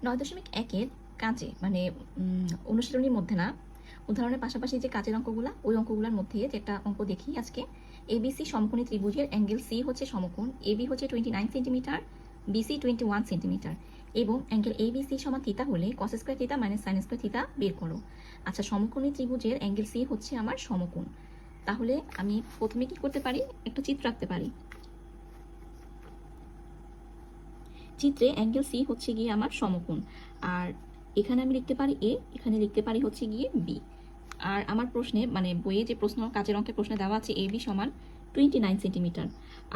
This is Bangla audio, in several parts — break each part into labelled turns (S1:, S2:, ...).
S1: 9.1-এর কাজে মানে অনুশীলনীর মধ্যে না, উদাহরণের পাশাপাশি যে কাজের অঙ্কগুলা, ওই অঙ্কগুলোর মধ্যে যে একটা অঙ্ক দেখি আজকে। এবিসি সমকোণী ত্রিভুজের অ্যাঙ্গেল সি হচ্ছে সমকোণ, এবি হচ্ছে 29 সেন্টিমিটার, বিসি 21 সেন্টিমিটার এবং অ্যাঙ্গেল এবিসি সমান থিতা হলে কস square theta minus sine square থিতা বের করো। আচ্ছা, সমকোণী ত্রিভুজের অ্যাঙ্গেল সি হচ্ছে আমার সমকোণ। তাহলে আমি প্রথমে কি করতে পারি, একটা চিত্র আঁকতে পারি। চিত্রে অ্যাঙ্গেল সি হচ্ছে গিয়ে আমার সমকোণ, আর এখানে আমি লিখতে পারি এ, এখানে লিখতে পারি হচ্ছে গিয়ে বি। আর আমার প্রশ্নে মানে বইয়ে যে প্রশ্ন, কাজের অঙ্কের প্রশ্নে দেওয়া আছে এ বি সমান 29 সেন্টিমিটার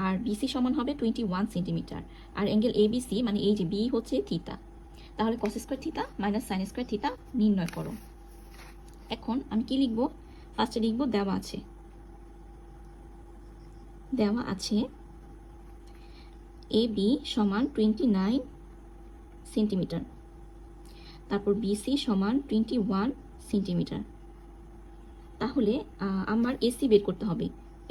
S1: আর বিসি সমান হবে 21 সেন্টিমিটার, আর অ্যাঙ্গেল এ বি সি মানে এই যে বি হচ্ছে থিতা। তাহলে cos square theta minus sine square theta নির্ণয় করো। এখন আমি কি লিখবো, ফার্স্টে লিখবো দেওয়া আছে এ বি সমান 29 সেন্টিমিটার, তারপর বিসি সমান 21 সেন্টিমিটার। তাহলে আমার এসি বের করতে হবে।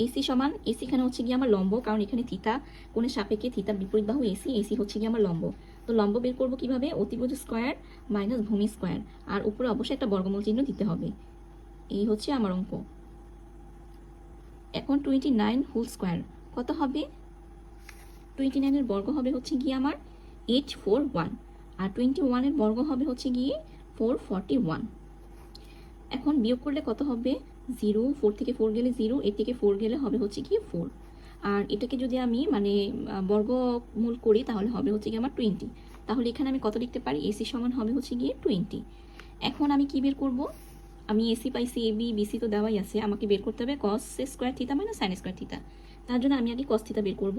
S1: এসি সমান, এসি এখানে হচ্ছে গিয়ে আমার লম্ব, কারণ এখানে থিতা কোণের সাপেক্ষে থিতার বিপরীত বাহু এসি, এসি হচ্ছে গিয়ে আমার লম্ব। তো লম্ব বের করবো কিভাবে, অতিভুজ স্কোয়ার মাইনাস ভূমি স্কোয়ার, আর উপরে অবশ্যই একটা বর্গমূল চিহ্ন দিতে হবে। এই হচ্ছে আমার অঙ্ক। এখন 29 হোল স্কোয়ার কত হবে, 29-এর বর্গ হবে হচ্ছে গিয়ে আমার 841, আর 21-এর বর্গ হবে হচ্ছে গিয়ে 441। এখন বিয়োগ করলে কত হবে, 0, 4 থেকে 4 গেলে 0, এর থেকে 4 গেলে হবে হচ্ছে গিয়ে 4, আর এটাকে যদি আমি মানে বর্গমূল করি তাহলে হবে হচ্ছে গিয়ে আমার 20। তাহলে এখানে আমি কত লিখতে পারি, এসি সমান হবে হচ্ছে গিয়ে 20। এখন আমি কি বের করব, আমি এসি পাইছি, এ বি বিসি তো দেওয়াই আছে, আমাকে বের করতে হবে কস স্কোয়ার থিতা মানে সাইন স্কোয়ার থিতা। তার জন্য আমি আগে কস থিতা বের করব।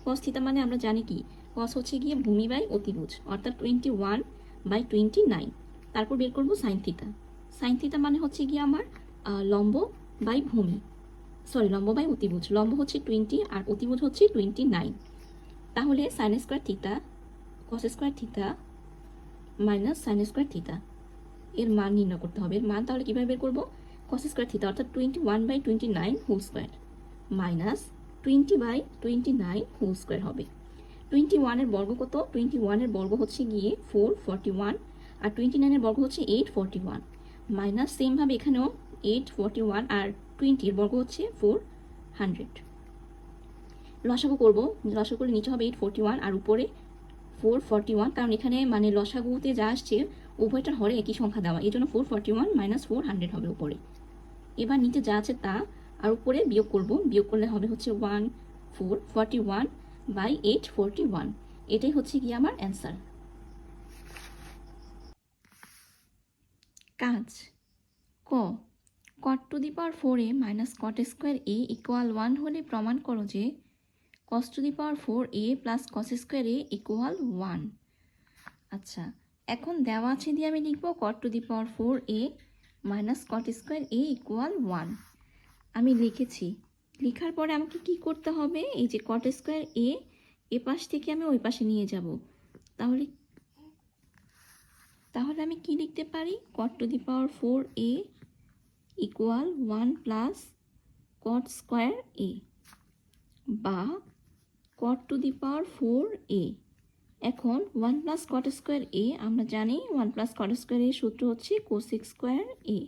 S1: কস থিতা মানে আমরা জানি কি, কস হচ্ছে গিয়ে ভূমি বাই অতিভুজ, অর্থাৎ 21/29। তারপর বের করব সাইন থিতা। সাইন থিতা মানে হচ্ছে গিয়ে আমার লম্ব বাই ভূমি, সরি লম্ব বাই অতিভুজ, লম্ব হচ্ছে 20 আর অতিভুজ হচ্ছে 29। তাহলে সাইন স্কোয়ার থিতা কস square theta minus sine square থিতা এর মান নির্ণয় করতে হবে। এর মান তাহলে কীভাবে বের করবো, কস স্কোয়ার থিতা অর্থাৎ 21/29 whole square minus 20/29 whole square হবে। 21-এর বর্গ কত, 21-এর বর্গ হচ্ছে গিয়ে 441, আর 29-এর বর্গ হচ্ছে 841, মাইনাস সেমভাবে এখানেও 841 আর 20-এর বর্গ হচ্ছে 400। লসাগু করবো, লসাগু করলে নিচে হবে 841 আর উপরে 441, কারণ এখানে মানে লসাগুতে যা আসছে উভয়টার হরে একই সংখ্যা দেওয়া, এই জন্য 441 মাইনাস 400 হবে উপরে। এবার নিচে যা আছে তা আর উপরে বিয়োগ করব, বিয়োগ করলে হবে হচ্ছে 441/841। এটাই হচ্ছে কি আমার অ্যান্সার। কাজ ক, cot two the power 4a minus cot square a equal 1 হলে প্রমাণ করো যে cos to the power 4a plus cos square a equal 1। আচ্ছা, এখন দেওয়া আছে দিয়ে আমি লিখব cot two the power 4a minus cot square a equal 1। আমি লিখেছি, লেখার পরে আমাকে কি করতে হবে, এই যে কট স্কোয়ার a এ পাশ থেকে আমি ওই পাশে নিয়ে যাব। তাহলে তাহলে আমি কি লিখতে পারি, cot two the power 4a equal 1 plus cot square a, বা cot two the power 4a। এখন 1 প্লাস কট স্কোয়ার a আমরা জানি, 1 প্লাস কট স্কোয়ার a সূত্র হচ্ছে কোসেক স্কোয়ার a।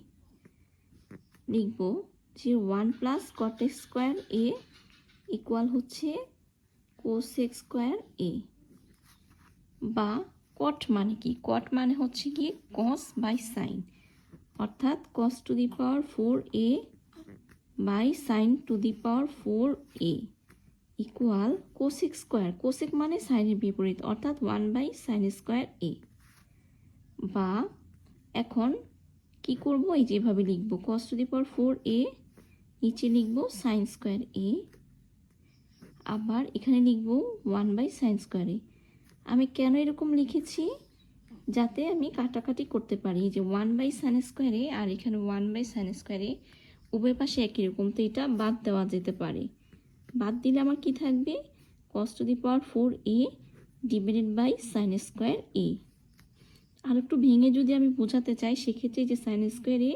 S1: লিখব যে 1 plus cot square a equal হচ্ছে কোসেক স্কোয়ার a, বা কট মানে কি, কট মানে হচ্ছে কি কস বাই সাইন, অর্থাৎ cos to the power 4a by sine to the power 4a equal cosec square, cosec মানে সাইনের বিপরীত, অর্থাৎ 1/sin স্কোয়ার a। বা এখন কি করব, এই যেভাবে লিখব cos to the power 4a, নিচে লিখব সাইন স্কোয়ার a, আবার এখানে লিখব 1/sin স্কোয়ার a। আমি কেন এরকম লিখেছি, যাতে আমি কাটাকাটি করতে পারি, যে 1/sin স্কোয়ার a আর এখানে 1/sin স্কোয়ার a উভয় পাশে একই রকম, তো এটা বাদ দেওয়া যেতে পারে। বাদ দিলে আমার কি থাকবে, cos to the power 4a divided by sine square a। আর একটু ভেঙে যদি আমি বোঝাতে চাই, সেক্ষেত্রে যে সাইন স্কোয়ার a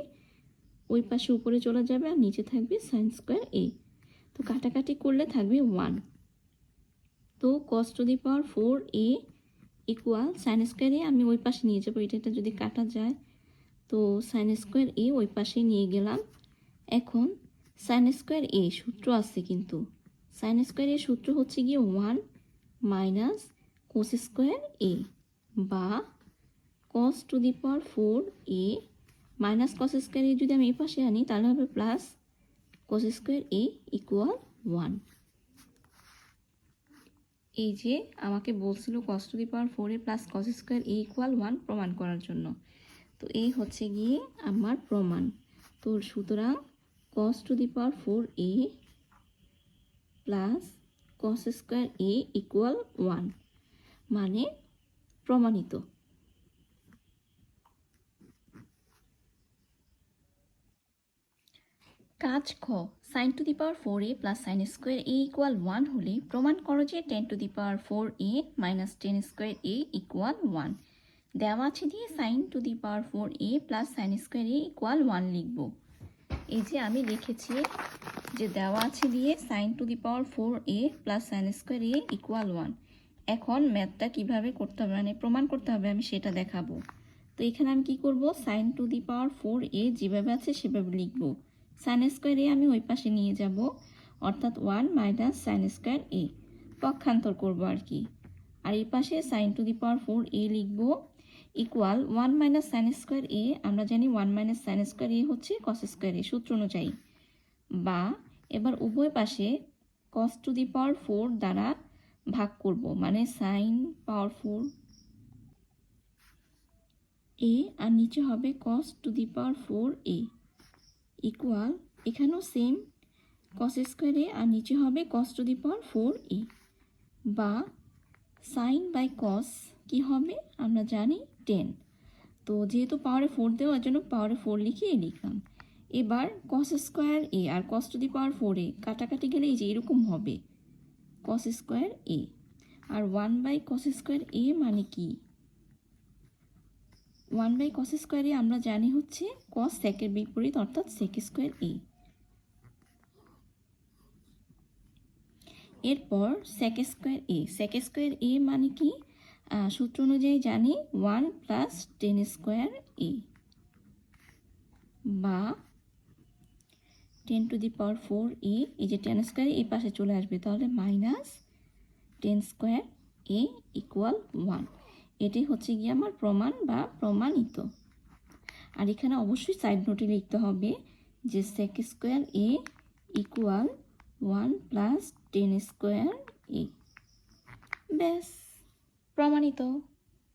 S1: ওই পাশে উপরে চলে যাবে আর নিচে থাকবে সাইন স্কোয়ার a, তো কাটাকাটি করলে থাকবে 1। তো cos to the power 4a equal sine square A আমি ওই পাশে নিয়ে যাবো, এটা যদি কাটা যায় তো সাইন স্কোয়ার এ ওই পাশে নিয়ে গেলাম। এখন সাইন স্কোয়ার এ সূত্র আছে, কিন্তু সাইন স্কোয়ার এর সূত্র হচ্ছে গিয়ে 1 মাইনাস কোস স্কোয়ার এ, বা cos to the power 4a minus cos square A যদি আমি এই পাশে আনি তাহলে হবে plus cos square A equal 1। এই যে আমাকে বলছিল cos to the power 4a plus cos square A equal 1 প্রমাণ করার জন্য। তো এই হচ্ছে গিয়ে আমার প্রমাণ। তো সুতরাং cos to the power 4a plus cos square A equal 1 মানে প্রমাণিত। কাজ খ, sine to the power 4a plus sine square A equal 1 হলে প্রমাণ করো যে 10 to the power 4a minus 10 square A equal 1। দেওয়া আছে দিয়ে sine to the power 4a plus sine square A equal 1 লিখব। এই যে আমি লিখেছি যে দেওয়া আছে দিয়ে sine to the power 4a plus sine square A equal 1। এখন ম্যাথটা কিভাবে করতে হবে মানে প্রমাণ করতে হবে আমি সেটা দেখাবো। তো এখানে আমি কি করব, sign to the power 4a যেভাবে আছে সেভাবে লিখব, সাইন স্কোয়ার এ আমি ওই পাশে নিয়ে যাব, অর্থাৎ 1 মাইনাস সাইন স্কোয়ার এ, পক্ষান্তর করব আর কি। আর এই পাশে sign to the power 4a লিখব ইকুয়াল 1 মাইনাস সাইন স্কোয়ার এ, আমরা জানি 1 মাইনাস সাইন স্কোয়ার এ হচ্ছে কস স্কোয়ার এ সূত্র অনুযায়ী, বা এবার উভয় পাশে কস টু দি পাওয়ার 4 দ্বারা ভাগ করব, মানে সাইন পাওয়ার 4 এ আর নিচে হবে cos to the power 4a equal, এখানেও সেম কস স্কোয়ার এ আর নিচে হবে cos to the power 4a, বা সাইন বাই কস কি হবে আমরা জানি 10। তো যেহেতু পাওয়ারে 4 দেওয়ার জন্য পাওয়ারে 4 লিখে লিখলাম। এবার কস square A R cos to the power 4a কাটাকাটি গেলে এই যে এরকম হবে কস স্কোয়ার এ, আর 1 বাই কস স্কোয়ার এ মানে কি, 1 বাই কস স্কোয়ার এ আমরা জানি হচ্ছে কস সেকের বিপরীত অর্থাৎ সেক স্কোয়ার এ। এরপর sec square A, sec square A মানে কি সূত্র অনুযায়ী জানি 1 প্লাস 10 স্কোয়ার এ, বা 10 টু দি পাওয়ার 4a, এই যে 10 স্কোয়ার এই পাশে চলে আসবে তাহলে মাইনাস 10 স্কোয়ার এ ইকুয়াল 1। এটাই হচ্ছে গিয়ে আমার প্রমাণ বা প্রমাণিত। আর এখানে অবশ্যই সাইড নোটে লিখতে হবে যে sec square A equal 1 plus 10 square এ, ব্যাস প্রমাণিত।